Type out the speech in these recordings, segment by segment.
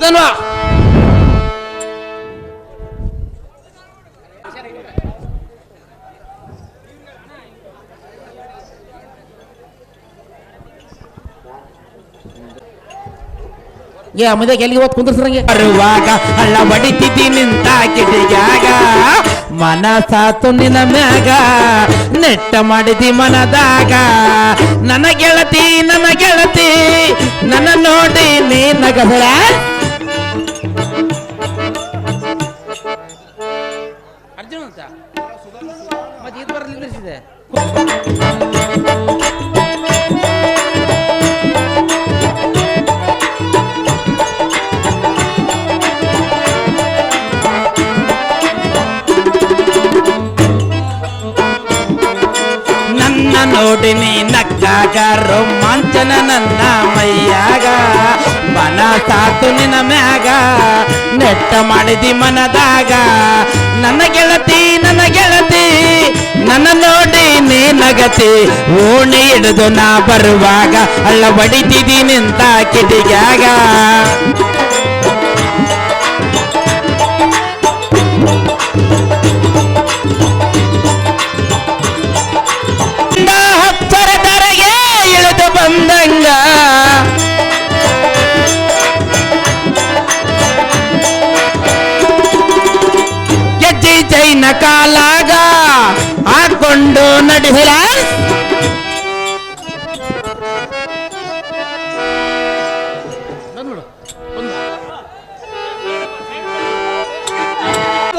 ಬರ್ತಲ್ವಾ? ಮದ್ಯಾಗ ಎಲ್ಲಿಗೆ ಹೋದ್ ಕುಂದ್ರಸ್ರಂಗೆ ಬರುವಾಗ ಹಳ್ಳ ಬಡಿತಿದ್ದಿ ನಿಂತ ಕಿಟಿಗ್ಯಾಗ ಮನಸಾತು ನಿನ್ನ ಮ್ಯಾಗ ನೆಟ್ಟ ಮಾಡಿದಿ ಮನದಾಗ ನನ್ನ ಗೆಳತಿ ನನ್ನ ನೋಡಿ ನೀ ನಗಸಳ ಅರ್ಜುನ ಅಂತ ಮತ್ತೆ ಇದು ಬರಲಿ ನಿಲ್ಲಿಸಿದೆ. ನೋಡಿ ನೀ ನಕ್ಕಾಗ ರೋಮಾಂಚನ ನನ್ನ ಮೈಯಾಗ ಮನಸಾತು ನಿನ್ನ ಮ್ಯಾಗ ನೆಟ್ಟ ಮಾಡಿದಿ ಮನದಾಗ ನನ್ನ ಗೆಳತಿ ನನ್ನ ನೋಡಿ ನೀ ನಗತಿ ಓಣಿ ಹಿಡಿದು ನಾ ಬರುವಾಗ ಹಳ್ಳ ಬಡಿತಿದಿ ನಿಂತ ಕಿಟಿಗ್ಯಾಗ ಬಂದಂಗ ಗೆಜ್ಜಿ ಜೈನ ಕಾಲಾಗ ಹಾಕೊಂಡು ನಡೆಸಿರ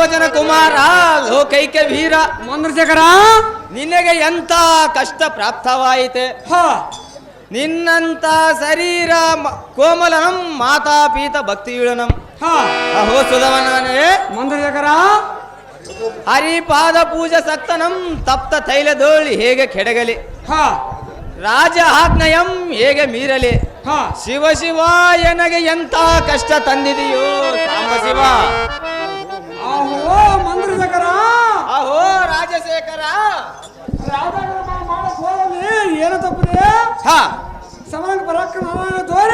ವಚನ ಕುಮಾರ ಲೋಕೈಕ್ಯ ವೀರ ಮಂದ್ರಶೇಖರ, ನಿನಗೆ ಎಂತ ಕಷ್ಟ ಪ್ರಾಪ್ತವಾಯಿತೆ. ನಿನ್ನಂತ ಶರೀರ ಕೋಮಲನಂ ಮಾತಾಪೀತ ಭಕ್ತಿಯುಳನಂ ಅಹೋ ಸುಧವನೇ ಮಂದ್ರಶೇಖರ, ಹರಿಪಾದ ಪೂಜೆ ಸಕ್ತನಂ ತಪ್ತ ತೈಲದೋಳಿ ಹೇಗೆ ಕೆಡಗಲಿ, ರಾಜ ಆಜ್ಞಯಂ ಹೇಗೆ ಮೀರಲಿ, ಶಿವ ಶಿವ ಎನಗೆ ಎಂತ ಕಷ್ಟ ತಂದಿದೆಯೋ ಸಾಂಬ ಶಿವ. ಅಹೋ ಮಂದ್ರಶೇಖರ, ಅಹೋ ರಾಜಶೇಖರ, ಏನು ತಪ್ಪಿದೆ ಸಮರಂಗ ಪರಾಕ್ರಮ ತೋರ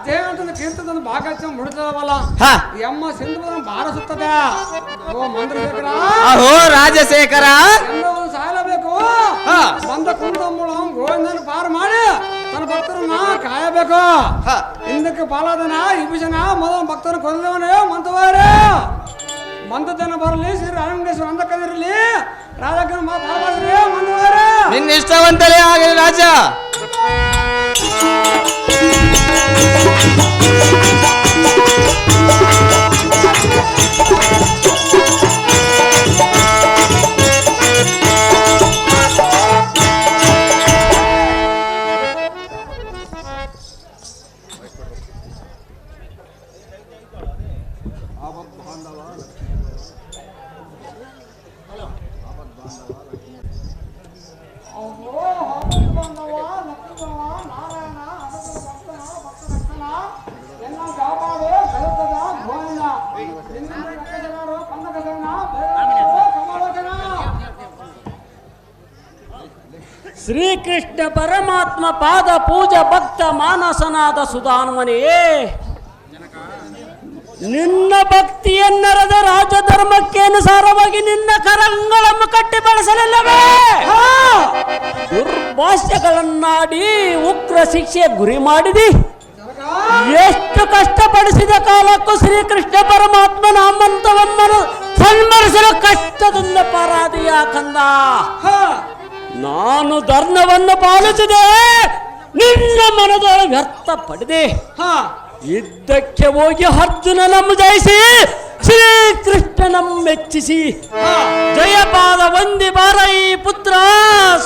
ದೇವಂತನ ಕೀರ್ತನ ಭಾಗಚ ಮುಡಿದವಲ್ಲ ಎಮ್ಮ ಸಿಂಧು ಭಾರ ಸುತ್ತದೆ. ಓ ಮಂದ್ರಶೇಖರ, ಅಹೋ ರಾಜಶೇಖರ, ಎಲ್ಲವನ್ನು ಸಾಯಲೇಬೇಕು. ಬಂದ ಕುಂದಮ್ಮಳ ಗೋವಿಂದನ ಪಾರ ಮಾಡಿ ತನ್ನ ಭಕ್ತರನ್ನ ಕಾಯಬೇಕು. ಹಿಂದಕ್ಕೆ ಪಾಲಾದನ ವಿಭೀಷಣ ಮೊದಲ ಭಕ್ತರ ಕೊಂದವನೇ ಮಂತವಾರೆ ಮಂದತನ ಬರಲಿ ಶ್ರೀ ರಾಮಲಿಂಗೇಶ್ವರ ಅಂದಕದಿರಲಿ ರಾಜಕನ ಬಾಬಾದ್ರಿ ಮಂದವಾರೆ ನಿನ್ನ ಇಷ್ಟವಂತಲೇ ಆಗಲಿ ರಾಜ. ಶ್ರೀಕೃಷ್ಣ ಪರಮಾತ್ಮ ಪಾದ ಪೂಜಾ ಭಕ್ತ ಮಾನಸನಾದ ಸುಧಾನ್ವನೇ, ನಿನ್ನ ಭಕ್ತಿಯನ್ನರದ ರಾಜಧರ್ಮಕ್ಕೆ ಅನುಸಾರವಾಗಿ ನಿನ್ನ ಕರಂಗಳನ್ನು ಕಟ್ಟಿ ಬಳಸಲಿಲ್ಲವೇ? ದುರ್ಭಾಷ್ಯಗಳನ್ನಾಡಿ ಉಗ್ರ ಶಿಕ್ಷೆ ಗುರಿ ಮಾಡಿದಿ. ಎಷ್ಟು ಕಷ್ಟಪಡಿಸಿದ ಕಾಲಕ್ಕೂ ಶ್ರೀಕೃಷ್ಣ ಪರಮಾತ್ಮ ನಾಮಂತವಮ್ಮನು ಸನ್ಮರಿಸಲು ಕಷ್ಟದಿಂದ ಪರಾದಿಯ ಕಂದ. ನಾನು ಧರ್ಮವನ್ನು ಪಾಲಿಸಿದೆ, ನಿನ್ನ ಮನದೊಳ ವ್ಯರ್ಥ ಪಡೆದೆ. ಯುದ್ಧಕ್ಕೆ ಹೋಗಿ ಅರ್ಜುನನನ್ನು ಜಯಿಸಿ ಶ್ರೀಕೃಷ್ಣನನ್ನು ಮೆಚ್ಚಿಸಿ ಜಯಪಾದ ವಂದಿ ಬಾರೈ ಪುತ್ರ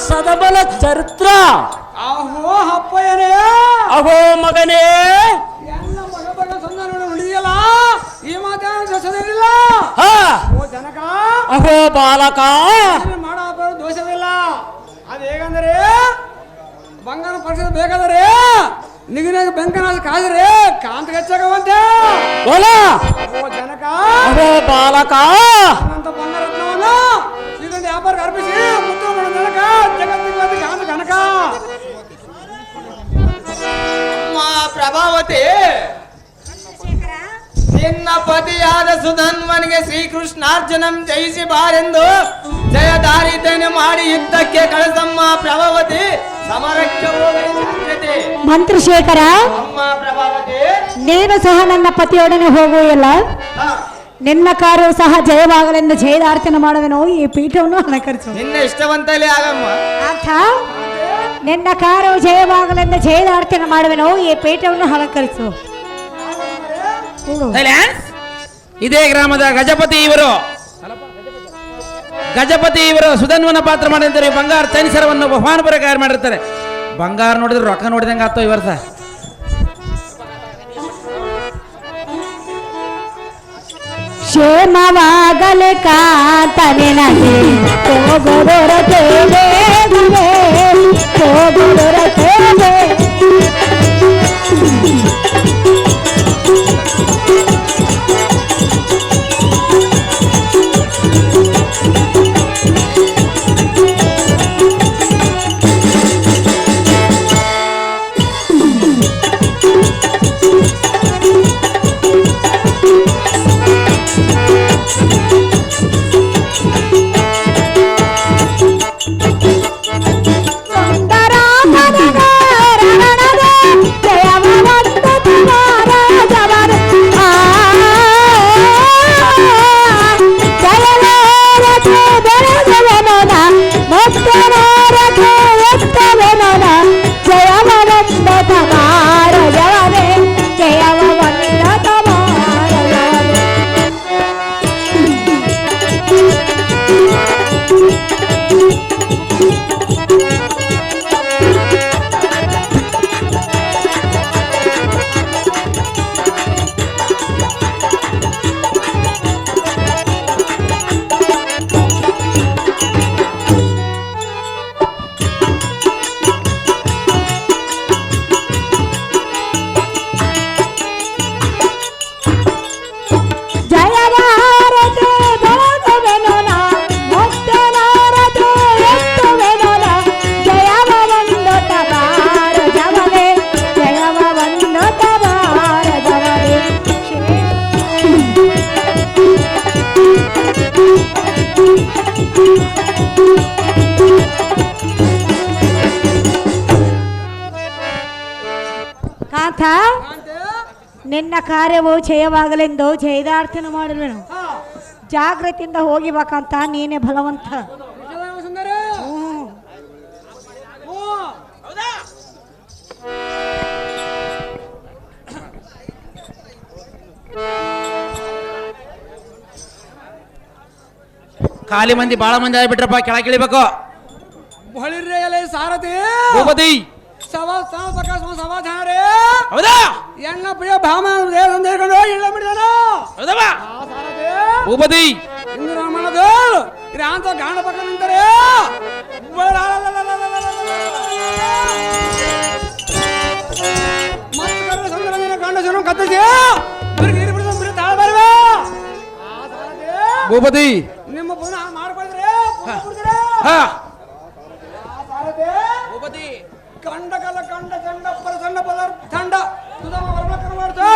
ಸದಬಲ ಚರಿತ್ರ. ಅಹೋ ಅಪ್ಪಯ್ಯನೇ, ಅಹೋ ಮಗನೇ, ಎಲ್ಲ ಮಗ ಮಗ ಸಂಧಾನ ಉಳಿಯಲ್ಲ ಈ ಮಾತೇನು ದೋಷವಿಲ್ಲ. ಓ ಜನಕ, ಅಹೋ ಬಾಲಕ, ಮಾಡೋ ದೋಷವಿಲ್ಲ. ಅದು ಹೇಗಂದ್ರೆ ಬಂಗಾರ ಪಕ್ಷದ ಬೇಕಾದರೆ ನಿಗನಾಗ ಬೆಂಕನಾದ ಕಾದ್ರೆ ಕಾಂತ ಹೆಚ್ಚಾಗವಂತೆ. ಓ ಜನಕ, ಅಹೋ ಬಾಲಕ, ಅಂತ ಬಂಗಾರತ್ನವನ್ನು ಶ್ರೀಗಂಧ ವ್ಯಾಪಾರಕ್ಕೆ ಅರ್ಪಿಸಿ ಮುತ್ತು ಮಾಡೋ ಜನಕ ಜಗತ್ತಿಗೆ ಕಾಂತ ಕನಕ. ಪ್ರಭಾವತಿ, ಪತಿಯಾದ ಸುಧನ್ವನಿಗೆ ಶ್ರೀಕೃಷ್ಣಾರ್ಜುನಂ ಜಯಿಸಿ ಬಾರೆಂದು ಜಯದಾರಿತನೆ ಮಾಡಿ ಯುದ್ಧಕ್ಕೆ ಕಳಸಮ್ಮ ಪ್ರಭಾವತಿ ಸಮರಕ್ಕೆ ಹೋಗಲಿ ಜಾಗ್ರತೆ. ಮಂತ್ರಶೇಖರ, ಅಮ್ಮ ಪ್ರಭಾವತಿ, ನೀನು ಸಹ ನನ್ನ ಪತಿಯೊಡನೆ ಹೋಗುವುದಿಲ್ಲ. ಹಾ, ನಿನ್ನ ಕಾರ್ಯವು ಸಹ ಜಯವಾಗಲೆಂದು ಜಯದಾರ್ಥನೆ ಮಾಡುವೆನು. ಈ ಪೀಠವನ್ನು ಅಲಂಕರಿಸು. ನಿನ್ನ ಇಷ್ಟವಂತಲೇ ಆಗಮ್ಮ. ಅರ್ಥ, ನಿನ್ನ ಕಾರ್ಯವು ಜಯವಾಗಲೆಂದು ಜಯದಾರ್ಥನೆ ಮಾಡುವೆನು. ಈ ಪೀಠವನ್ನು ಅಲಂಕರಿಸು. ಸೈಲೆನ್ಸ್. ಇದೇ ಗ್ರಾಮದ ಗಜಪತಿ ಇವರು ಸುಧನ್ವನ ಪಾತ್ರ ಮಾಡಿರ್ತಾರೆ. ಬಂಗಾರ ತೈನಿಸರವನ್ನು ಬಹುಮಾನ ಪ್ರಕಾರ ಮಾಡಿರ್ತಾರೆ. ಬಂಗಾರ ನೋಡಿದ್ರೆ ರೊಕ್ಕ ನೋಡಿದಂಗೆ ಆಗ್ತಾವ ಈ ವರ್ಷ. ಕ್ಷೇಮವಾಗಲೆ ಕಾತನೆ ನಗೆ ಹೋಗುವುದರ ತೇವೆ ಹೋಗುವುದರ ತೇವೆ. ಕಾಂತ, ನಿನ್ನ ಕಾರ್ಯವು ಜಯವಾಗಲೆಂದು ಜಯದಾರ್ಥನೆ ಮಾಡುವೆನು. ಜಾಗ್ರತೆಯಿಂದ ಹೋಗಿಬೇಕಂತ ನೀನೇ ಬಲವಂತ. ಖಾಲಿ ಮಂದಿ ಬಾಳ ಮಂದಿ ಆಗ್ಬಿಟ್ರಪ್ಪ, ಕೆಳಗೆ ಇಳಿಬೇಕು. ಸಾರಥಿ ಭೂಪತಿ ಸಮಾಧಾನ ರೇ. ಹೌದಾ? ಎಣ್ಣ ಪ್ರಿಯ ಭಾಮ ಸಂದೇಶಕೊಂಡು ಇಲ್ಲ ಬಿಡಿದಾನ. ಹೌದಮ್ಮ ಭೂಪತಿ. ಇಂದು ರಾಮಣ್ಣದು ಅಂತ ಗಾಣ ಪಕ್ಕ ನಿಂತಾರೆ. ಮತ್ತೆ ಸಂದರ್ಭ ಗಂಡ ಜನ ಕತ್ತಿಸಿ ನೀರು ಬಿಡಿದ ಬಿಡಿ ತಾಳ ಬರುವೆ. ಭೂಪತಿ ನಿಮ್ಮ ಪುನಃ ಮಾಡ್ಕೊಳ್ತಾರೆ. ಭೂಪತಿ ಕಂಡಕಲ ಕಂಡ ಚಂಡ ಪ್ರಸನ್ನ ಪದಾರ್ಥ ತಂಡ ಸುಧಮ ವರ್ಣಕರ ಮಾಡ್ತಾ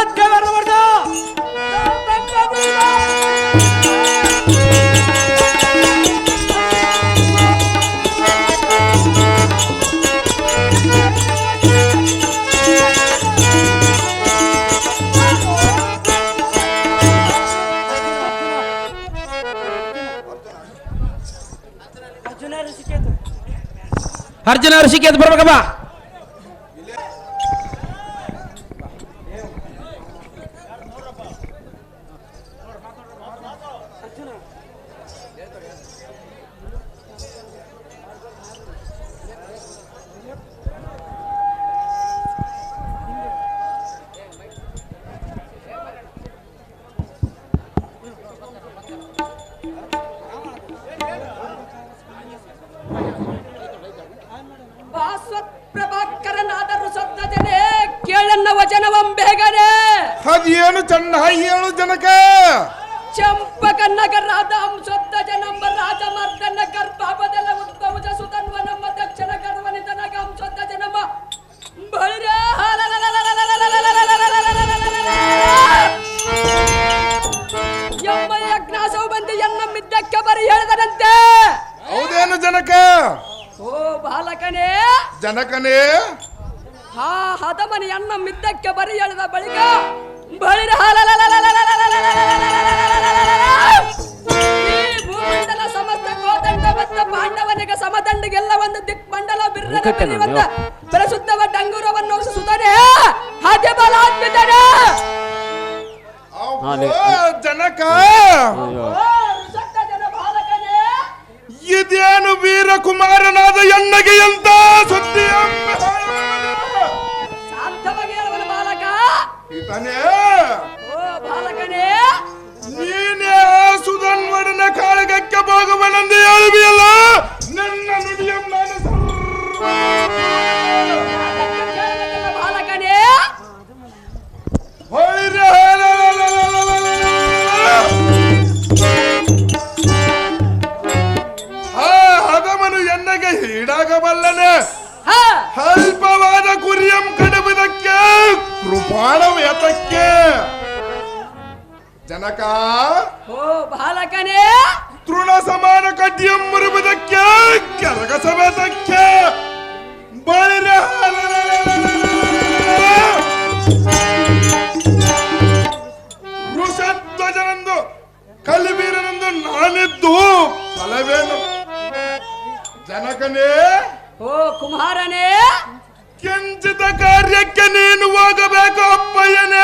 ಅರ್ಜುನ ಋಷಿಕೇತ್ ಬರ್ಬೇಕಪ್ಪ. ಪ್ರಭಾಕರನಾದರೂ ಸತ್ತ ಜನೇ ಕೇಳನ್ನ ವಚನವಂ ಬೇಗನೆ. ಅದೇನು ಚಂಡ ಹೇಳು ಜನಕ. ಚಂಪಕನಗರಾದ ಸತ್ತ ಜನಂಬ ರಾಜಮರ್ದನ ಗರ್ಭಾಪದಲ್ಲ ಉದ್ಭವಜ ಸುತನ್ವ ನಮ್ಮ ದಕ್ಷಿಣ ಗರ್ವನಿತನಗ ಸತ್ತ ಜನಮ ಬಳಿರ ಓ ಬಾಲಕನೇ, ಜನಕನೇ ಆ ಹದಮನಿ ಅನ್ನ ಮಿದ್ದಕ್ಕೆ ಬರಿ ಎಳೆದ ಬಳಿಕ ಬಳಿರ ಈ ಭೂಮಂಡಲ ಸಮಸ್ತ ಕೋದಂಡ ಮತ್ತು ಪಾಂಡವನಿಗೆ ಸಮದಂಡಿಗೆಲ್ಲ ಒಂದು ದಿಕ್ಮಂಡಲ ಬಿರ್ರದ ಪ್ರಸುದ್ಧವ ಡಂಗುರವನ್ನು ಸುತನೆ ಹಾಗೆ ಬಲಾತ್ಮಿತನೆ ಜನಕ ಇದೇನು ವೀರಕುಮಾರನಾದ ಎಣ್ಣಗೆ ಎಂತ ಸುದ್ದಿ ಶಾಂತವಾಗಿ ಅವನ ಬಾಲಕ. ಈತನೇ ಓ ಬಾಲಕನೇ, ನೀನೇ ಸುಧನ್ವಡನ ಕಾಳಗಕ್ಕೆ ಹೋಗುವನೆಂದು ಹೇಳುವಿಯಲ್ಲ, ನನ್ನ ನುಡಿಯಂ ನಾನು ಬಾಲಕನೇ, ಹದಮನು ಎಣ್ಣೆಗೆ ಹೀಡಾಗಬಲ್ಲನೆ, ಹಾ ಅಲ್ಪವಾದ ಕುರಿಯಂ ಕಡುಬುದಕ್ಕೆ ಕೃಪಾಣವು ಯತಕ್ಕೆ. ಜನಕ ಓ ಬಾಲಕನೇ, ತೃಣ ಸಮಾನ ಕಡ್ಡಿಯಂ ಮುರುಬುದಕ್ಕೆ ಕೆರಗಸಬೇತಕ್ಕೆ. ಬಳಿರ ವೃಷಧ್ವಜನೆಂದು ಕಲಿಬೀರನೆಂದು ನಾನಿದ್ದು ಫಲವೇನು? ಜನಕನೇ, ಓ ಕುಮಾರನೇ, ಕಿಂಚಿತ ಕಾರ್ಯಕ್ಕೆ ನೀನು ಹೋಗಬೇಕು ಅಪ್ಪಯ್ಯನೇ.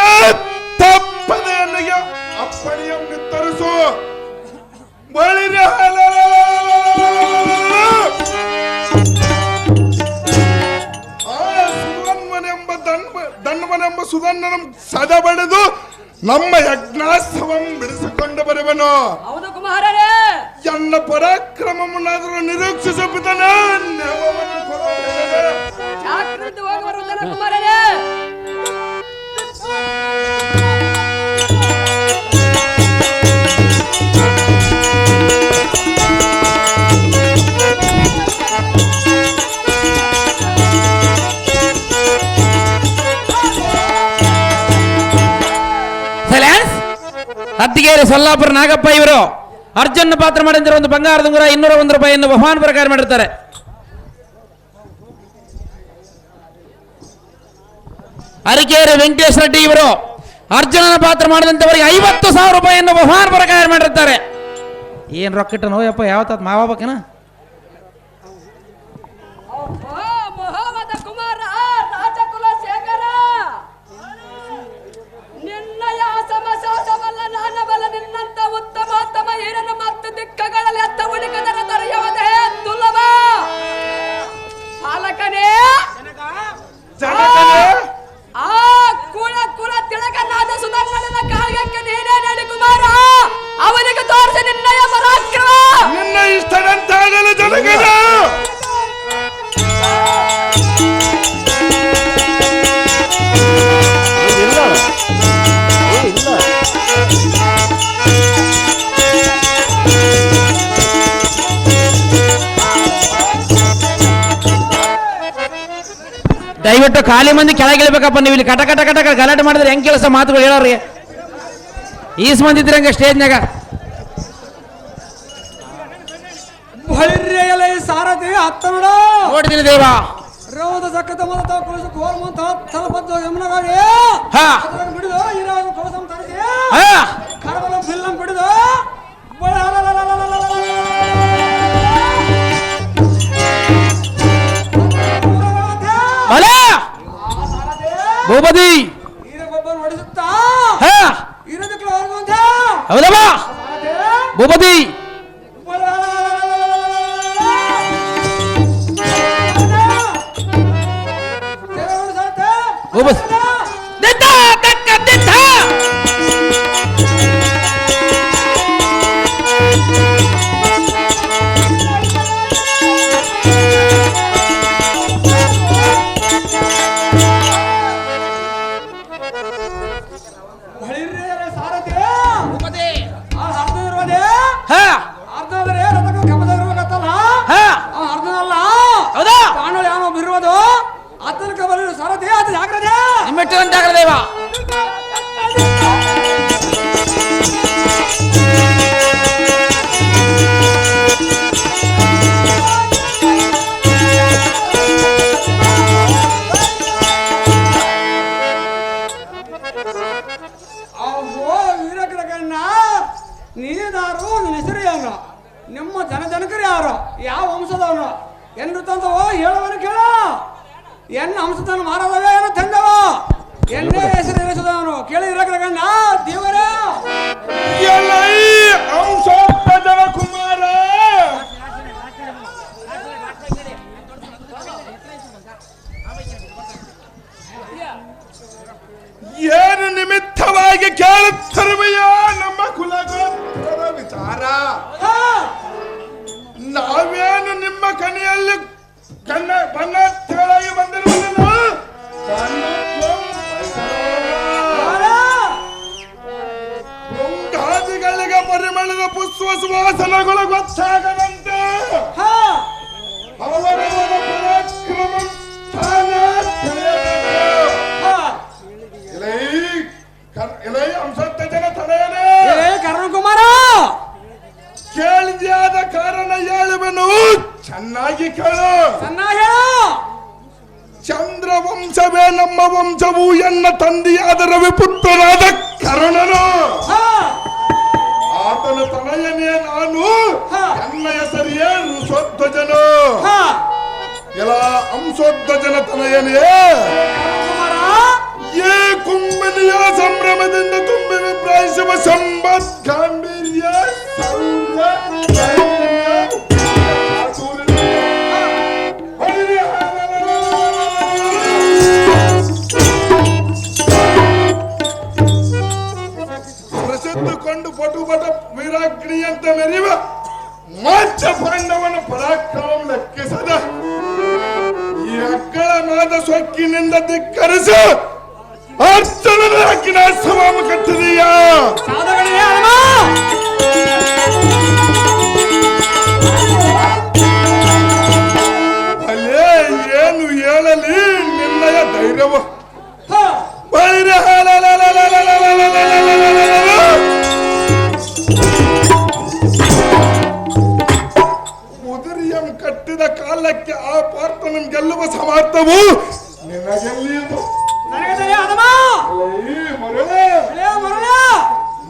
ತಪ್ಪದೆ ನನಗೆ ಅಪ್ಪಣೆಯನ್ನು ತರಿಸು. ಬಳಿರ ಧನ್ವನೆಂಬ ಸುಧನ್ವನ ಸದ ಬಡಿದು ನಮ್ಮ ಯಜ್ಞಾಸ್ತವಂ ಬಿಡಿಸಿಕೊಂಡು ಬರುವನು. ಹೌದು ಕುಮಾರನೇ, ಎನ್ನ ಪರಾಕ್ರಮವನ್ನಾದರೂ ನಿರೀಕ್ಷಿಸಬಿದ್ದನ ಜಾಗೃತಿ ಹೋಗಿ ಬರುವುದಲ್ಲ ಕುಮಾರನೇ. ಹತ್ತಿಗೇರಿ ಸೊಲ್ಲಾಪುರ ನಾಗಪ್ಪ ಇವರು ಅರ್ಜುನ ಪಾತ್ರ ಮಾಡಿದ್ರೆ ಒಂದು ಬಂಗಾರದ ಉಂಗುರ 201 ರೂಪಾಯಿಯನ್ನು ಬಹುಮಾನ ಪ್ರಕಾರ ಮಾಡಿರ್ತಾರೆ. ಅರಿಕೇರಿ ವೆಂಕಟೇಶ್ ರೆಡ್ಡಿ ಇವರು ಅರ್ಜುನನ ಪಾತ್ರ ಮಾಡಿದಂತವರಿಗೆ 50,000 ರೂಪಾಯಿಯನ್ನು ಬಹುಮಾನ ಪ್ರಕಾರ ಮಾಡಿರ್ತಾರೆ. ಏನ್ ರೊಕ್ಕಿಟ್ಟ ನೋಯಪ್ಪ ಯಾವತ್ತ ಮಾವಬೇಕನ. ಮೊಹಮ್ಮದ ಕುಮಾರ ರಾಜಕುಲ ಶೇಖರ, ನಿನ್ನಯ ಸಮಸಾಸವಲ್ಲ ನಾನಬಲ ನಿನ್ನಂತ ಉತ್ತಮೋತ್ತಮ ಹಿರನು ಮತ್ತು ದಿಕ್ಕಗಳಲ್ಲಿ ಅತ್ತ ಉಳಿಕದರ ದೊರೆಯುವುದೇ ದುರ್ಲಭ. ಬಾಲಕನೇ, ಆ ಕುಳ ಕುಲ ತಿಳಕನಾದ ಸುಧರ್ಮನ ಕಾಳಗಕ್ಕೆ ನೀನೇ ನಡಿ ಕುಮಾರ, ಅವನಿಗೆ ತೋರಿಸಿ ನಿನ್ನಯ ಪರಾಕ್ರಮ. ನಿನ್ನ ಇಷ್ಟದಂತಾಗಲು ಜನಗನ ದಯವಿಟ್ಟು ಖಾಲಿ ಮಂದಿ ಕೆಳಗಿಳ್ಬೇಕಪ್ಪ. ನೀವು ಇಲ್ಲಿ ಕಟ ಕಟ ಕಟ ಗಲಾಟೆ ಮಾಡಿದ್ರೆ ಹೆಂಗ್ ಕೆಲಸ ಮಾತುಗಳು ಹೇಳೋರಿ. ಈಸ್ ಮಂದಿ ಇದ್ರಂಗ ಸ್ಟೇಜ್ನಾಗ ಬಳಿರ್ಯಲೆ ಸಾರಥಿ ಹತ್ತನಡ ನೋಡಿದ್ದೀನಿ ದೇವ. ರೋದ ಸಕ್ಕತ ಮತ ಕುಲಸ ಕೋರ್ಮಂತ ತಲಪದ್ದು ಯಮನಗಾಡಿ ಹಾ ಬಿಡಿದು ಇರಾಗ ಕೊಲಸಂ ತರಿಸಿ ಹಾ ಕರಬಲ ಫಿಲ್ಲಂ ಬಿಡಿದು ಅಲ ಭೂಪತಿ ಈರಗೊಬ್ಬನ ಹೊಡಿಸುತ್ತಾ ಹಾ ಇರೋದಕ್ಕೆ ಹೊರಗುವಂತ ಹೌದಮ್ಮ ಭೂಪತಿ ಭೂಪತಿ ದಿತ್ತ ತಕ್ಕ ದಿತ್ತ ಬಳಿರ್ಯಲೆ ಸಾರಥಿ ಆ ಅರ್ಧ ಇರುವುದೇ ಹಾ ಅರ್ಧ ಅಂದ್ರೆ ರಥಕ್ಕೆ ಕಮದ ಇರ್ಬೇಕತ್ತಲ್ಲ ಹಾ ಆ ಅರ್ಧನಲ್ಲ ಹೌದಾ ಕಾಣಲು ಯಾವೋ ಬಿರುವುದು ಅತನಕ ಬರಲು ಸಾರಥಿ ಅದು ಜಾಗ್ರತೆ ನಿಮ್ಮೆಟ್ಟು ಗಂಟಾಗ್ರ ದೇವ. ಎಂದು ತಂದವೋ ಹೇಳುವನು ಕೇಳ. ಎನ್ನ ಹಂಸತನ ಮಾರದವೇ ಏನೋ ತಂದವ. ಎನ್ನೇ ಹೆಸರು ಎನಿಸಿದವನು ಕೇಳಿದ್ರ ಗಂಡ ದೇವರ ಎಲೈ ಅಂಶೋತ್ಪದವ ಕುಮಾರ, ಏನು ನಿಮಿತ್ತವಾಗಿ ಕೇಳುತ್ತಿರುವೆಯೋ ನಮ್ಮ ಕುಲಗೋತ್ರದ ವಿಚಾರ. ನಾವೇನು ನಿಮ್ಮ ಕಣಿಯಲ್ಲಿ ಬಣ್ಣಗಳಾಗಿ ಬಂದಿರುವುದನ್ನು ಶೃಂಗಾದಿಗಳಿಗೆ ಪರಿಮಳದ ಪುಷ್ಪ ಸುವಾಸನಗಳು ಗೊತ್ತಾಗದಂತೆ ಅವರವರ ಪರಾಕ್ರಮ ಎಲೈ ಅಂಶತ್ತ ಜನ ತಡೆಯನೇ ಕರ್ಣಕುಮಾರ ಕೇಳಿದ್ಯಾದ ಕಾರಣ ಹೇಳುವೆನು, ಚೆನ್ನಾಗಿ ಕೇಳು. ಚೆನ್ನಾಗಿ ಚಂದ್ರವಂಶವೇ ನಮ್ಮ ವಂಶವು ಎನ್ನ ತಂದೆಯಾದ ರವಿಪುತ್ರನಾದ ಕರ್ಣನು. ಆತನ ತನಯನೇ ನಾನು, ನನ್ನ ಹೆಸರಿಯೇ ಋಷೋಧ್ವಜನು. ಎಲ್ಲ ಅಂಶೋಧ್ವಜನ ತನಯನೇ ಈ ಕುಂಭನಿಯ ಸಂಭ್ರಮದಿಂದ ತುಂಬಿ ವಿಭ್ರಾಯಿಸುವ ಸಂಪತ್ ಗಾಂಭೀರ್ಯ ಪ್ರಸಿದ್ಧಕೊಂಡು ಪಟುಪಟ ವೀರಾಗ್ನಿಯಂತ ಮೆರೆಯುವ ಮಾಚ ಪಾಂಡವನ ಪರಾಕ್ರಮ ಲೆಕ್ಕಿಸದ ಈ ಅಕ್ಕಳನಾದ ಸೊಕ್ಕಿನಿಂದ ಧಿಕ್ಕರಿಸಿ ಅರ್ಜುನನ ಹಾಕಿನ ಸವಾಮ ಕಟ್ಟಿದೀಯ. ಅಲ್ಲೇ ಏನು ಹೇಳಲಿ ನಿನ್ನಯ ಧೈರ್ಯವ ಕುದುರೆಯಂ ಕಟ್ಟಿದ ಕಾಲಕ್ಕೆ ಆ ಪಾರ್ಥನ ಗೆಲ್ಲುವ ಸಮರ್ಥವು ನಿನಗೆಲ್ಲಿಯದು.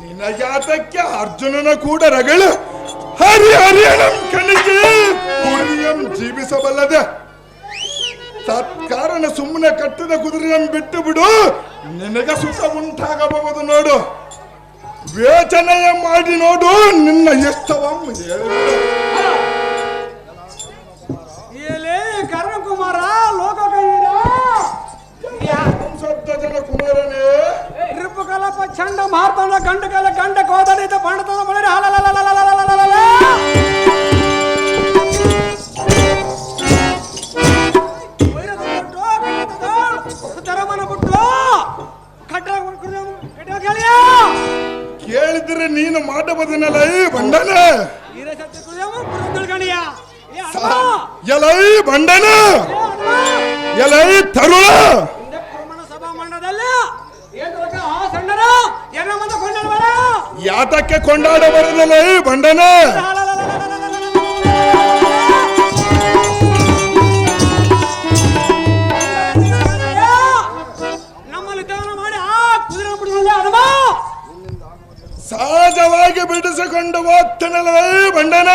ನಿನಗಾತಕ್ಕೆ ಅರ್ಜುನನ ಕೂಡ ರಗಳು ಹರಿಹರಿಯಂ ಕಣಿಗೆ ಕುರಿಯಂ ಜೀವಿಸಬಲ್ಲದೆ. ತತ್ಕಾರಣ ಸುಮ್ಮನೆ ಕಟ್ಟಿದ ಕುದುರೆಯಂ ಬಿಟ್ಟು ಬಿಡು, ನಿನಗೆ ಸುಖ ಉಂಟಾಗಬಹುದು ನೋಡು. ವೇಚನೆಯ ಮಾಡಿ ನೋಡು ನಿನ್ನ ಎಷ್ಟವಂ ಕರ್ಣಕುಮಾರ ಲೋಕ ಜನ ಕುಮಾರನೇ ರಿಪುಕಲಪ ಚಂಡ ಮಾರ್ತಂಡ ಗಂಡಕಲ ಗಂಡ ಕೋದಡಿತ ಪಂಡತನ ಬಳಿ ತರಮನ ಬಿಟ್ಟು ಕೇಳಿದ್ರೆ ನೀನು ಮಾಡಬಹುದನಲ್ಲ ಈ ಬಂಡನ ಎಲೈ ಬಂಡನ ಎಲೈ ತರುಣ ಯಾತಕ್ಕೆ ಕೊಂಡಾಡ ಬರದಲ್ಲ ಈ ಬಂಡನ. ಸಹಜವಾಗಿ ಬಿಡಿಸಿಕೊಂಡು ಹೋಗ್ತಾನಲ್ಲ ಈ ಬಂಡನ.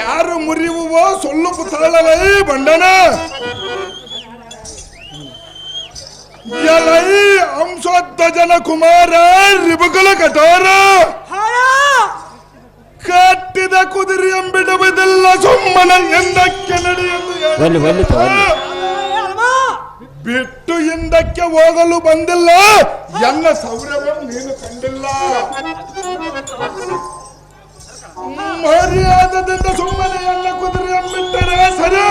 ಯಾರು ಮುರಿಯುವೋ ಸೊಲ್ಲು ಪುತ್ರಲ್ಲ ಈ ಬಂಡನ. ಎಲೈ ಅಂಶೋಧ್ವಜನ ಕುಮಾರ ರಿಬುಕುಲ ಕಠೋರ ಕಟ್ಟಿದ ಕುದುರೆಯಂ ಬಿಡುವುದಿಲ್ಲ ಸುಮ್ಮನ ಎಂದಕ್ಕೆ ನಡೆಯುವುದು. ಬಿಟ್ಟು ಹಿಂದಕ್ಕೆ ಹೋಗಲು ಬಂದಿಲ್ಲ, ಎನ್ನ ಸೌರ್ಯವನ್ನು ನೀನು ಕಂಡಿಲ್ಲ. ಮರ್ಯಾದದಿಂದ ಸುಮ್ಮನೆ ಎನ್ನ ಕುದುರೆಯಂ ಬಿಟ್ಟರೆ ಸರಿ.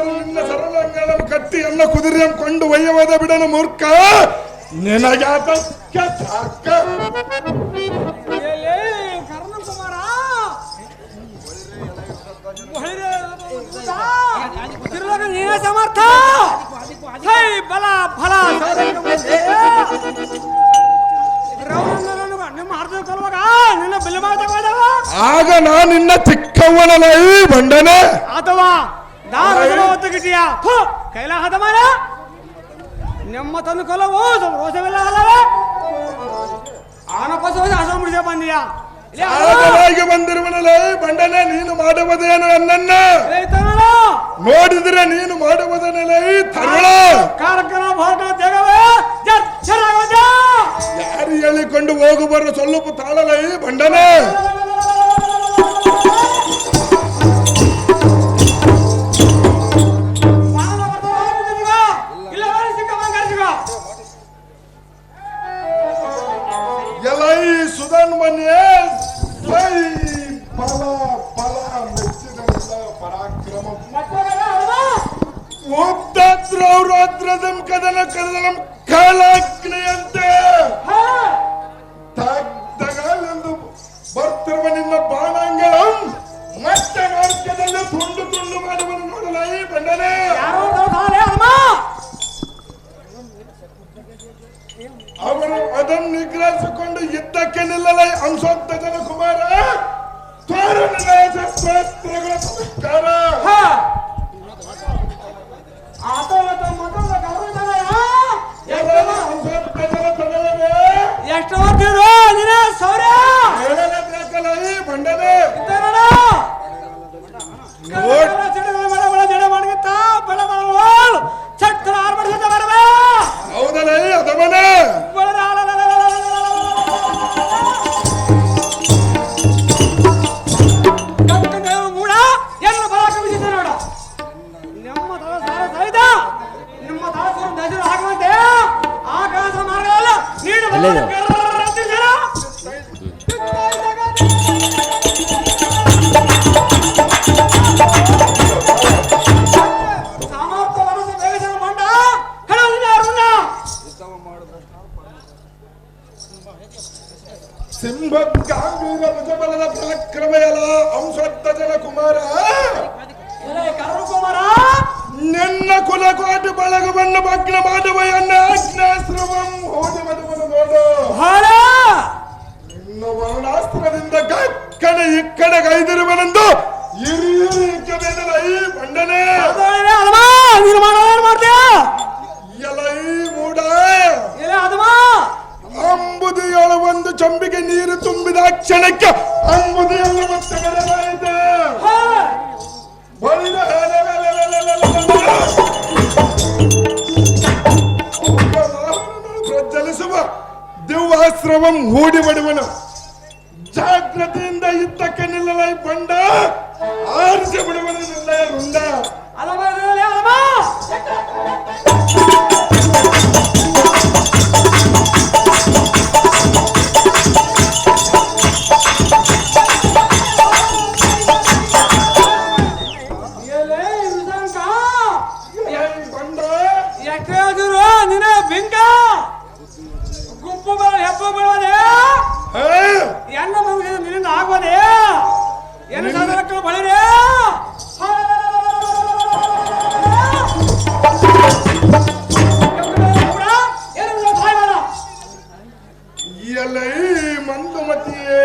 ನಿನ್ನ ಸರಳಂಗಳನ್ನು ಕಟ್ಟಿ ಎನ್ನ ಕುದುರೆಯಂ ಕೊಂಡು ಒಯ್ಯವಾದ ಬಿಡನ ಮೂರ್ಖ. ನಿನಗಾತಕ್ಕೆ ಸಾಕ ಕರ್ಣಕುಮಾರ ನೀನೇ ಸಮರ್ಥ. ಬಲ ಫಲ ನಿಮ್ಮ ಅರ್ಧ ಕೊಲ್ವಾಗ ನಿನ್ನ ಬೆಲೆ ಮಾತಾಡವ. ಆಗ ನಾನಿನ್ನ ಚಿಕ್ಕವನಲ್ಲ ಈ ಬಂಡನೆ. ಅಥವಾ ಒತ್ತಗಿಟ್ಟಿಯ ಕೈಲಾಸದ ಮಾರ ನಿಮ್ಮ ತಂದು ಕೊಲ್ಲವು ರೋಷವಿಲ್ಲ ಅಲ್ಲವೇ ಆನಕೋಸವ ಹಸ ಮುಡಿಸ ಬಂದಿಯ ಆಳವಾಗಿ ಬಂದಿರುವನಲ್ಲೇ ಬಂಡನೆ ನೀನು ಮಾಡುವುದೇನು ನನ್ನನ್ನ ನೋಡಿದ್ರೆ ನೀನು ಮಾಡುವುದನ್ನಲೇ ತರುಣ ಕಾರ್ಯಕ್ರಮ ಭಾಗ ತೆಗವೇ ಯಾರು ಹೇಳಿಕೊಂಡು ಹೋಗು ಬರೋ ಸ್ವಲ್ಪ ತಾಳಲೇ ಬಂಡನೆ ಎಲೈ ಸುಧನ್ ಮನ್ಯೇ ಸೈ ಬಲ ಬಲ ಮೆಚ್ಚಿದ ಪರಾಕ್ರಮ ಉದ್ರೌರಾದ್ರದಂ ಕದನ ಕದನಂ ಕಾಲಾಗ್ನೆಯಂತೆ ತಗಲೆಂದು ಬರ್ತಿರುವ ನಿನ್ನ ಬಾಣಾಂಗಣಂ ಮತ್ತೆ ಮಾರ್ಗದಲ್ಲಿ ತುಂಡು ತುಂಡು ಮಾಡುವನ್ನು ನೋಡಲೈ ಬಂಡನೆ ಅವರು ಅದನ್ನು ನಿಗ್ರಹಿಸಿಕೊಂಡು ಯುದ್ಧಕ್ಕೆ ನಿಲ್ಲಲೈ ಅಂಶೋತ್ತಜನ ಕುಮಾರ ಶಸ್ತ್ರಾಸ್ತ್ರಗಳ ಸಂಸ್ಕಾರ ಅಂಶೋತ್ತಜನ ತಡಲವೇ ಎಷ್ಟು ಓದ್ತಿದ್ರು ನೀನೇ ಸೌರ್ಯ ಹೇಳಲೇಬೇಕಲೈ ಬಂಡನೆ ಹೌದಲೈ ಅದಮನೆ ಸಿಂಹಗಾಂಭೀರ ಭುಜಬಲದ ಪರಾಕ್ರಮಯಲ ಅಂಶೋತ್ತಜನ ಕುಮಾರ ನಿನ್ನ ಕುಲಕೋಟಿ ಬಳಗವನ್ನು ಭಗ್ನ ಮಾಡುವ ಎನ್ನ ಅಗ್ನಾಶ್ರಮಂ ಹೋದ ಮದುವನ್ನು ನೋಡು ನಿನ್ನ ವರ್ಣಾಸ್ತ್ರದಿಂದ ಕಡೆ ಈ ಕಡೆ ಗೈದಿರುವನೆಂದು ಈ ಬಂಡನೆ ಎಲೈ ಮೂಡ ಅಂಬುದಿಯೊಳ ಒಂದು ಚಂಬಿಗೆ ನೀರು ತುಂಬಿದ ಕ್ಷಣಕ್ಕೆ ಅಂಬುದಿಯನ್ನು ಮತ್ತೆ ಬರಲಾಯಿತು ಪ್ರಜ್ವಲಿಸುವ ದಿವ್ಯಾಶ್ರಮಂ ಹೂಡಿ ಬಡುವನು ಜಾಗೃತಿಯಿಂದ ಯುದ್ಧಕ್ಕೆ ನಿಲ್ಲಲೈ ಬಂಡ ಆರಿಸಿ ಬಿಡುವನು ನಿಲ್ಲ ರುಂಡ ಎನ್ನ ಮುಗಿದ ನಿನ್ನಿಂದ ಆಗೋದೇ ಏನು ಸಾಧನಕ್ಕೆ ಬಳಿರೇ ಎಲೈ ಮಂದುಮತಿಯೇ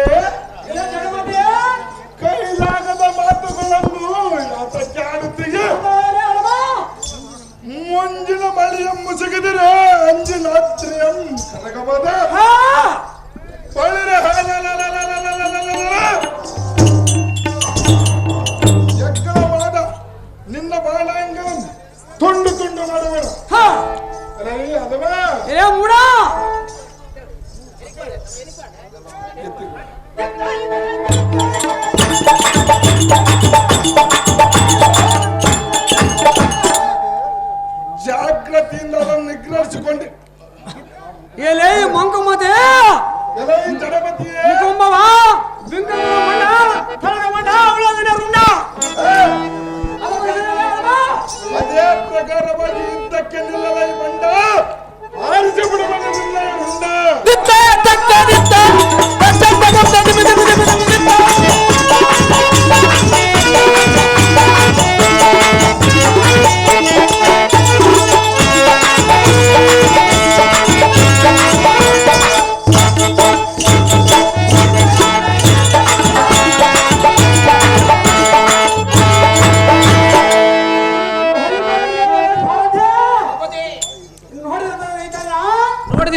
ಕೈಲಾಗದ ಮಾತುಗಳನ್ನು ಯಾತಕ್ಕೆ ಆಡುತ್ತೀಯ ಮುಂಜಿನ ಮಳೆಯ ಮುಸುಗಿದರೆ ಅಂಜಿನಾತ್ರಿಯಂ ಕರಗಬದ ಬಳಿರೆ ಎಕ್ಕಳವಾದ ನಿನ್ನ ಬಾಣಾಂಗನ ತುಂಡು ತುಂಡು ಮಾಡುವನು ಅದವಾ ಏ ಮೂಡ ಜಾಗೃತಿಯಿಂದ ಅದನ್ನು ನಿಗ್ರಹಿಸಿಕೊಂಡೆ ಎಲೇ ಮಂಕುಮತೆ ಎಲೈ ಜಡಪತಿಯೇ ಕುಂಭವ ಬಿಂಗಮ ಮಂಡ ಥಳಗ ಮಂಡ ಉಳದಿನ ರುಂಡ ಅದೇ ಪ್ರಕಾರವಾಗಿ ಯುದ್ಧಕ್ಕೆ ನಿಲ್ಲಲೈ ಬಂಡ ಆರಿಸಿ ಬಿಡುವನು ನಿಲ್ಲ ರುಂಡ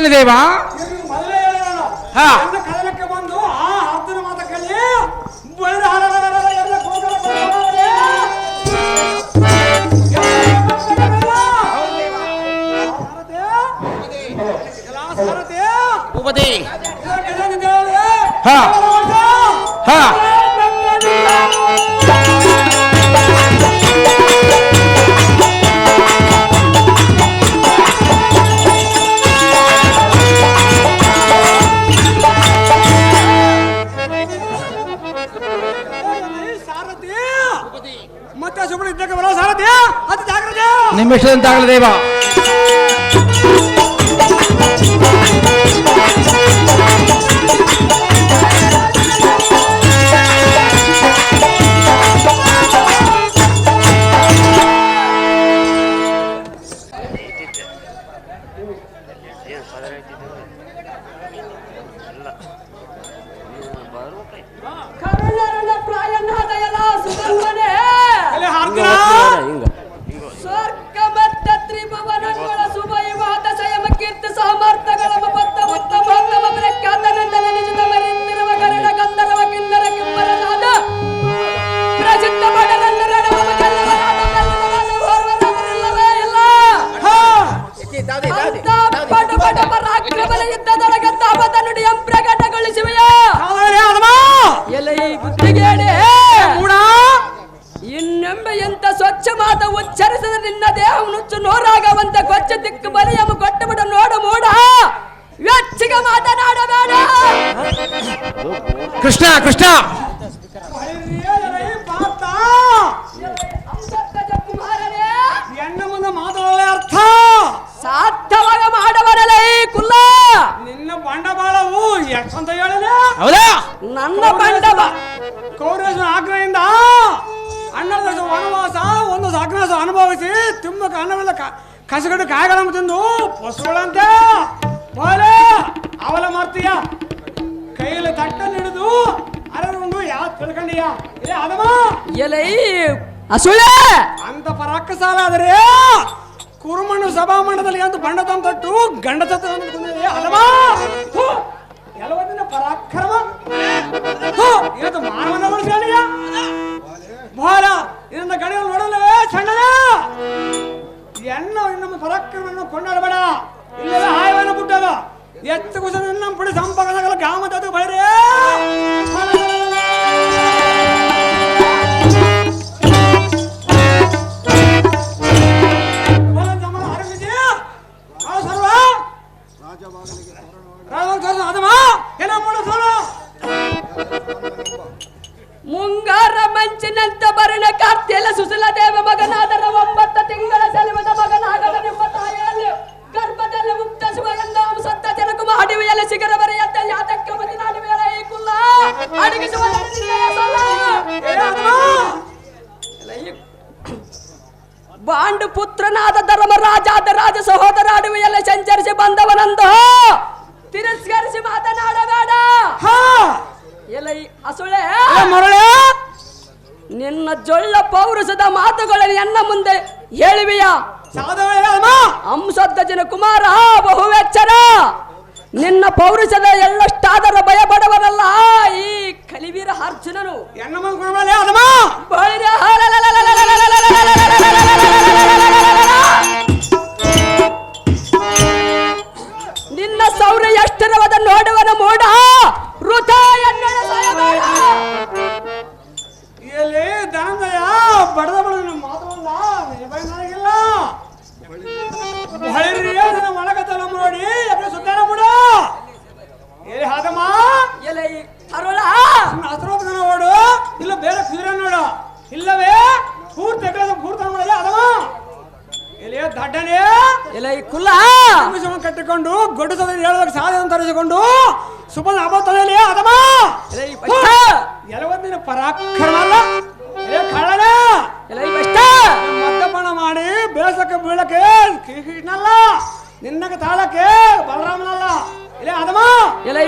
ಬರ್ತೀನಿ ದೇವ. ಮೊದಲೇ ಹೇಳಿದ ಹಾ. ನನ್ನ ಕದನಕ್ಕೆ ಬಂದು ಆ ಅರ್ಧನ ಮಾತ ಕೇಳಿ ಬೈರ ಹರರರರ ಎಲ್ಲ ಕೂಗಲ ಕೂಗಲೇ. ಭೂಪತಿ. ಹಾ ಹಾ. ಮತ್ತೆ ಸುಮ್ಮನೆ ಇದ್ದಕ್ಕೆ ಬರೋ ಸಾರಥಿ ಅದು ಜಾಗ್ರತೆ. ನಿಮ್ಮಿಷ್ಟದಂತಾಗಲಿ ದೇವ. ಕರುಣರಣ ಪ್ರಾಯನಾದ ಎಲ್ಲ ಸುಧನ್ವನೇ ಸ್ವರ್ಗ ಮತ್ತ ತ್ರಿಭುವನಗಳ ಸುಭಯವಾದ ಸಂಯಮ ಕೀರ್ತಿ ಸಮರ್ಥಗಳ ಬದ್ಧ ಉತ್ತಮ ಉತ್ತಮ ಪ್ರಖ್ಯಾತನಂದನ ನಿಜಿತ ಮರಿತಿರುವ ಕರಣ ಗಂಧರ್ವ ಕಿನ್ನರ ಕಿಂಬರನಾದ ಪ್ರಸಿದ್ಧ ಬಡರನ್ನರಡ ಓರ್ವರವರಿಲ್ಲವೇ ಇಲ್ಲ ಅಂತ ಪಟ ಪಟ ಪರಾಕ್ರಮದ ಯುದ್ಧದೊಳಗಂತ ಅವತ ನುಡಿಯಂ ಪ್ರಕಟಗೊಳಿಸುವೆಯ ಎಲೆ ಈ ಬುದ್ಧಿಗೇಡೆ ಇನ್ನೊಮ್ಮೆ ಎಂತ ಸ್ವಚ್ಛ ಮಾತ ಉಚ್ಚರಿಸಿದ ನಿನ್ನ ದೇಹ ನುಚ್ಚು ನೂರಾಗವಂತ ಕೊಚ್ಚ ದಿಕ್ಕು ಬಲಿಯಮ್ಮ ಕೊಟ್ಟು ಬಿಡ ನೋಡು ಮೂಡ ವೆಚ್ಚಿಗೆ ಮಾತನಾಡಬೇಡ. ಕೃಷ್ಣ ಕೃಷ್ಣ ಕುಮಾರನೇ ಎಣ್ಣ ಮುಂದೆ ಮಾತಾಡಲೇ ಅರ್ಥ ಸಾಧ್ಯವಾಗ ಮಾಡಬರಲ್ಲ ಈ ಕುಲ್ಲ ನಿನ್ನ ಬಂಡವಾಳವು ಎಷ್ಟಂತ ಹೇಳಿದೆ. ಹೌದಾ? ನನ್ನ ಬಂಡವ ಕೌರವೇಶ್ವರ ಆಗ್ರಹದಿಂದ ಹನ್ನೆರಡು ವರ್ಷ ವನವಾಸ ಒಂದು ಅಜ್ಞಾಸ ಅನುಭವಿಸಿ ತಿಮ್ಮಕ್ಕೆ ಅನ್ನವೆಲ್ಲ ಕಸಗಟ್ಟು ಕಾಯಿಗಳನ್ನು ತಿಂದು ಪಶುಗಳಂತೆ ಹೋಲೆ ಅವಲ ಮಾಡ್ತೀಯ ಕೈಯಲ್ಲಿ ತಟ್ಟನ್ನು ಹಿಡಿದು ಅರಗೊಂಡು ಯಾವ ತಿಳ್ಕೊಂಡಿಯ ಏ ಅದಮ್ಮ ಎಲೈ ಅಸುಳೆ ಅಂತ ಪರಾಕ್ಕ ಸಾಲ ಆದರೆ ಕುರುಮಣ್ಣು ಸಭಾಮಂಡದಲ್ಲಿ ಅಂತ ಬಂಡ ತಂದು ತಟ್ಟು ಗಂಡ ತತ್ತ ಅದಮ್ಮ ಎಲ್ಲವನ್ನ ಪರಾಕ್ರಮ ಇವತ್ತು ಮಾನವನ ಬಳಸಿಯ ಬಹಳ ಇದನ್ನ ಗಡಿಗಳು ನೋಡಲೇ ಸಣ್ಣದ ಎಣ್ಣ ನಮ್ಮ ಪರಾಕ್ರಮವನ್ನು ಕೊಂಡಾಡಬೇಡ ಇಲ್ಲೆಲ್ಲ ಹಾಯವನ್ನ ಬಿಟ್ಟಾಗ ಎತ್ತು ಕುಸ ನಮ್ಮ ಪುಡಿ ಸಂಪರ್ಕದಾಗಲ್ಲ ಗಾಮದ ಬೈರೇ ಮುಂಗಾರ ಮಂಚಿನಂತ ಬರಣ ಕಾರ್ತಿಯಲ್ಲ ಸುಸಲ ದೇವ ಮಗನಾದರ 9 ತಿಂಗಳ ಸೆಲವದ ಮಗನಾಗದ ನಿಮ್ಮ ತಾಯಿಯಲ್ಲಿ ಗರ್ಭದಲ್ಲಿ ಮುಕ್ತ ಶಿವಗಂಧ ಸತ್ತ ಜನಕು ಮಾಡಿವೆಯಲ್ಲ ಶಿಖರ ಬರೆಯತ್ತ ಯಾತಕ್ಕೆ ಮದಿನ ಅಡಿವೆಯಲ್ಲ ಈ ಕುಲ್ಲ ಅಡಗಿಸುವ ಬಾಂಡು ಪುತ್ರನಾದ ಧರ್ಮರಾಜಾದ ರಾಜ ಸಹೋದರ ಅಡವಿಯಲ್ಲ ಸಂಚರಿಸಿ ಬಂದವನಂದು ತಿರಸ್ಕರಿಸಿ ಮಾತನಾಡಬೇಡ. ಎಲ್ಲ ಅಸುಳೆ ಮರಳೆ ನಿನ್ನ ಜೊಳ್ಳ ಪೌರುಷದ ಮಾತುಗಳನ್ನು ಎನ್ನ ಮುಂದೆ ಹೇಳುವಿಯ ಅಂಶಧ್ವಜನ ಕುಮಾರ ಬಹುವೆಚ್ಚರ ನಿನ್ನ ಪೌರುಷದ ಎಳ್ಳಷ್ಟಾದರ ಭಯಪಡವರಲ್ಲ ಈ ಕಲಿವೀರ ಅರ್ಜುನನು ನಿನ್ನ ಸೌರ್ಯ ಎಷ್ಟರವದ ನೋಡುವನ ಮೋಡ ವೃಥ ಎನ್ನಡ ಸಯಬೇಡ. ಎಲ್ಲಿ ದಾನದಯ ಬಡದ ಬಡದ ಮಾತವಲ್ಲ ನನಗಿಲ್ಲ ಒಳಗತ್ತಲ್ಲ ನೋಡಿ ಸುತ್ತಾರ ಬಿಡ ಎಲ್ಲಿ ಹಾದಮ್ಮ ಎಲೆ ಅರುಳ ಹಸ್ರೋತ್ಗನ ಓಡು ಇಲ್ಲ ಬೇರೆ ಕುದುರೆ ನೋಡು ಇಲ್ಲವೇ ಪೂರ್ತಿ ಪೂರ್ತಿ ಮಾಡಲ್ಲ ಅದಮ್ಮ ಎಲ್ಲಿ ದಡ್ಡನೇ ಎಲೆ ಕುಲ್ಲ ಕಟ್ಟಿಕೊಂಡು ಗೊಡ್ಡು ಸದ ಹೇಳುವಾಗ ಸಾಧನ ತರಿಸಿಕೊಂಡು ಸುಬಂಧ ಅಬತ್ತದಲ್ಲಿ ಅದಮ್ಮ ಎಲ್ಲವೊಂದಿನ ಪರಾಕ್ರಮ ಅಲ್ಲ ಕಳ್ಳನ ಮದ್ಯಪಾನ ಮಾಡಿ ಬೇಸಕ್ಕೆ ಬೀಳಕ್ಕೆ ಕೃಷ್ಣಲ್ಲ ನಿನ್ನಕ್ಕೆ ತಾಳಕ್ಕೆ ಬಲರಾಮನಲ್ಲ ಇಲ್ಲ ಅದಮ್ಮ ಎಲೆ